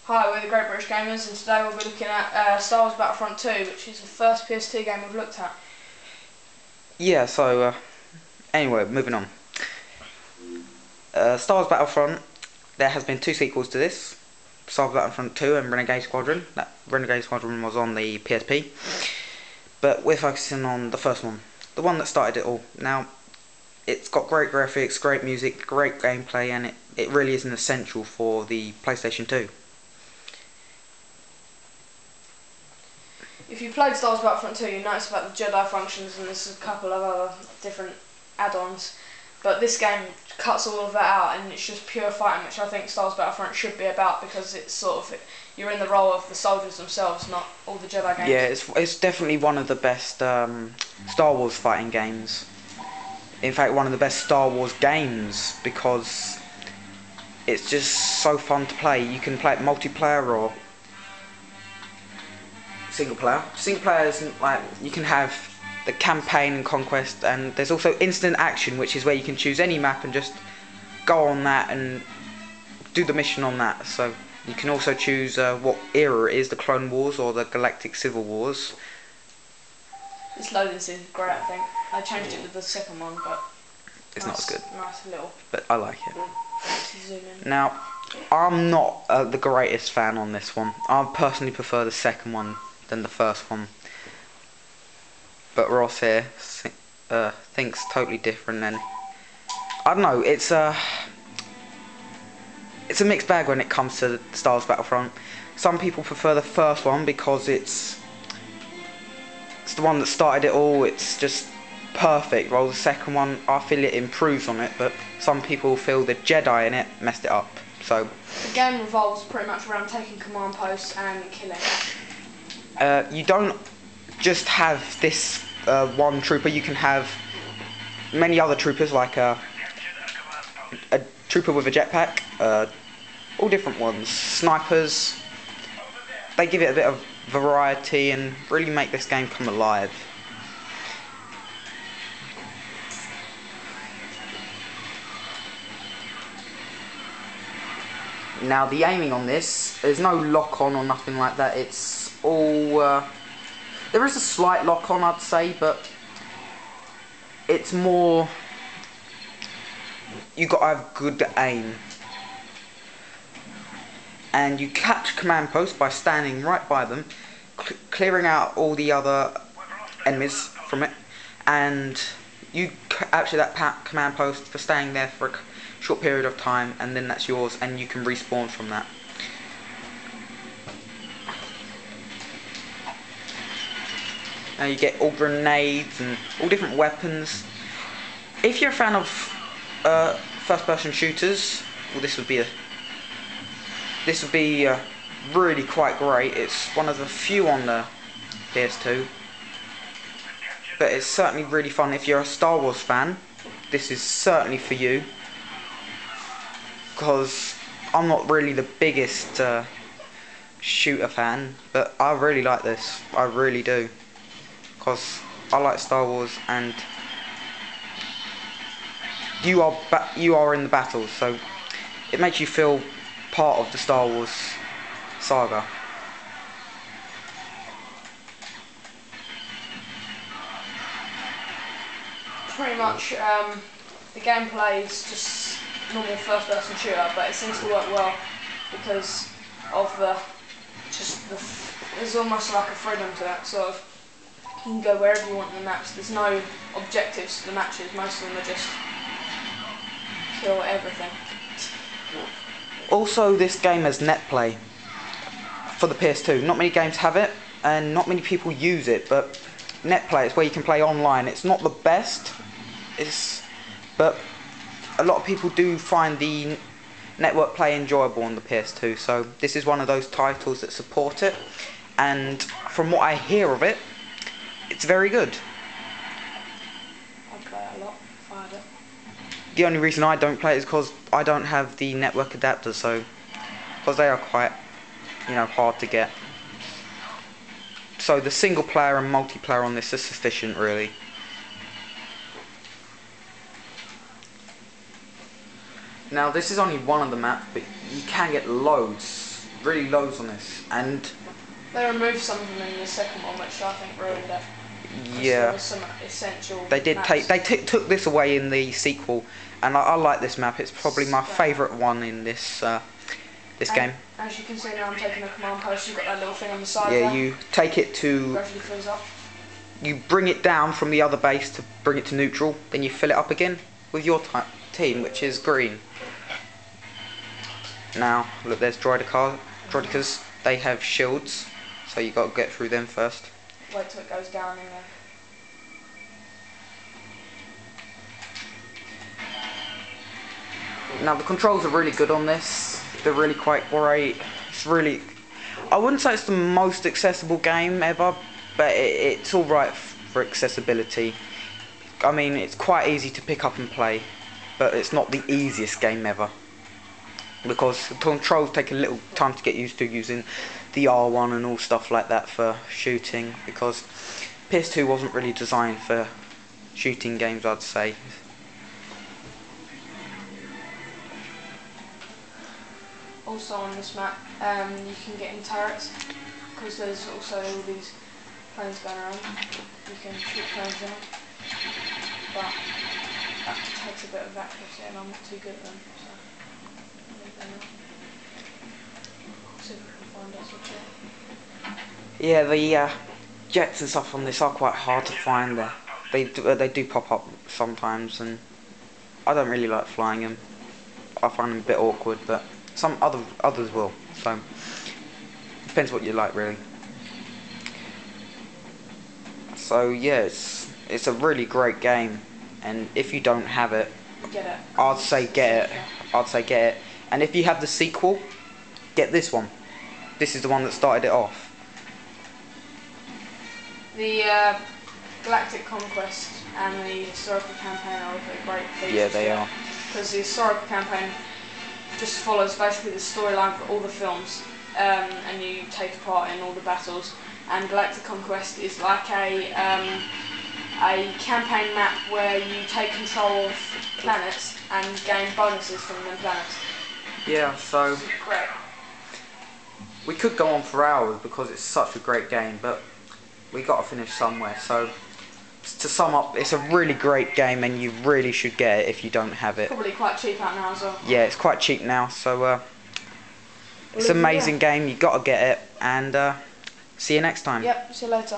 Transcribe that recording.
Hi, we're the Great British Gamers, and today we'll be looking at Star Wars Battlefront 2, which is the first PS2 game we've looked at. Yeah, so anyway, moving on. Star Wars Battlefront, there has been two sequels to this. Star Wars Battlefront 2 and Renegade Squadron. That Renegade Squadron was on the PSP. But we're focusing on the first one. The one that started it all. Now, it's got great graphics, great music, great gameplay, and it really is an essential for the PlayStation 2. If you played Star Wars Battlefront 2, you notice about the Jedi functions, and there's a couple of other different add-ons. But this game cuts all of that out, and it's just pure fighting, which I think Star Wars Battlefront should be about, because it's sort of, you're in the role of the soldiers themselves, not all the Jedi games. Yeah, it's definitely one of the best Star Wars fighting games. In fact, one of the best Star Wars games, because it's just so fun to play. You can play it multiplayer or single player. Single player isn't like, you can have the campaign and conquest, and there's also instant action, which is where you can choose any map and just go on that and do the mission on that. So you can also choose what era it is, the Clone Wars or the Galactic Civil Wars. This loading scene is great, I think. I changed it with the second one, but it's not as good. Nice little. But I like it. Zoom in. Now, I'm not the greatest fan on this one. I personally prefer the second one than the first one. But Ross here thinks totally different, and I don't know. It's a mixed bag when it comes to Star Wars Battlefront. Some people prefer the first one because it's the one that started it all. It's just perfect. While the second one, I feel it improves on it, but some people feel the Jedi in it messed it up. So the game revolves pretty much around taking command posts and killing. You don't just have this one trooper. You can have many other troopers, like a trooper with a jetpack, all different ones, snipers. They give it a bit of variety and really make this game come alive. Now, the aiming on this, there's no lock-on or nothing like that. It's all there is a slight lock-on, I'd say, but it's more, you got to have good aim, and you catch command posts by standing right by them, clearing out all the other enemies from it, and you capture that command post for staying there for a short period of time, and then that's yours, and you can respawn from that. Now you get all grenades and all different weapons. If you're a fan of first-person shooters, well, this would be really quite great. It's one of the few on the PS2, but it's certainly really fun. If you're a Star Wars fan, this is certainly for you, because I'm not really the biggest shooter fan, but I really like this. I really do. Because I like Star Wars, and you are in the battles, so it makes you feel part of the Star Wars saga. Pretty much, the gameplay is just normal first-person shooter, but it seems to work well because of there's almost like a freedom to that sort of. You can go wherever you want in the maps. There's no objectives to the matches. Most of them are just kill everything. Also, this game has net play for the PS2. Not many games have it, and not many people use it, but net play is where you can play online. It's not the best, but a lot of people do find the network play enjoyable on the PS2, so this is one of those titles that support it, and from what I hear of it, it's very good. I play it a lot, fired it. The only reason I don't play it is because I don't have the network adapters, so because they are quite, hard to get. So the single player and multiplayer on this is sufficient, really. Now, this is only one of the maps, but you can get loads really loads on this, and they removed some of them in the second one, which I think ruined it. yeah, there was some essential they did maps. took this away in the sequel, and I like this map. It's probably my favourite one in this game. As you can see now, I'm taking a command post. You've got that little thing on the side. Yeah, there. you take it to. Gradually fills up. You bring it down from the other base to bring it to neutral. Then you fill it up again with your team, which is green. Now look, there's Droidicas. They have shields, so you got to get through them first. Wait till it goes down and then. Now the controls are really good on this. They're really quite great. It's really, I wouldn't say it's the most accessible game ever, but it's alright for accessibility. I mean, it's quite easy to pick up and play, but it's not the easiest game ever, because the controls take a little time to get used to, using the R1 and all stuff like that for shooting, because PS2 wasn't really designed for shooting games, I'd say. Also on this map, you can get in turrets, because there's also all these planes going around. You can shoot planes down, but that takes a bit of accuracy, and I'm not too good at them. So I'll leave them out. See if we can find us a jet. Yeah, the jets and stuff on this are quite hard to find. There, they do pop up sometimes, and I don't really like flying them. I find them a bit awkward, but some others will. So depends what you like, really. So yeah, it's a really great game, and if you don't have it, Get it. I'd say get it. I'd say get it. And if you have the sequel, get this one. This is the one that started it off. The Galactic Conquest and the Historical Campaign are great features. Yeah, they are. Because the Historical Campaign just follows basically the storyline for all the films, and you take part in all the battles. And Galactic Conquest is like a campaign map where you take control of planets and gain bonuses from them planets. Yeah, so It's great. we could go on for hours because it's such a great game, but we got to finish somewhere. So to sum up, it's a really great game, and you really should get it if you don't have it. Probably quite cheap out now as well. Yeah, it's quite cheap now, so it's an amazing game. You got to get it, and see you next time. Yep, see you later.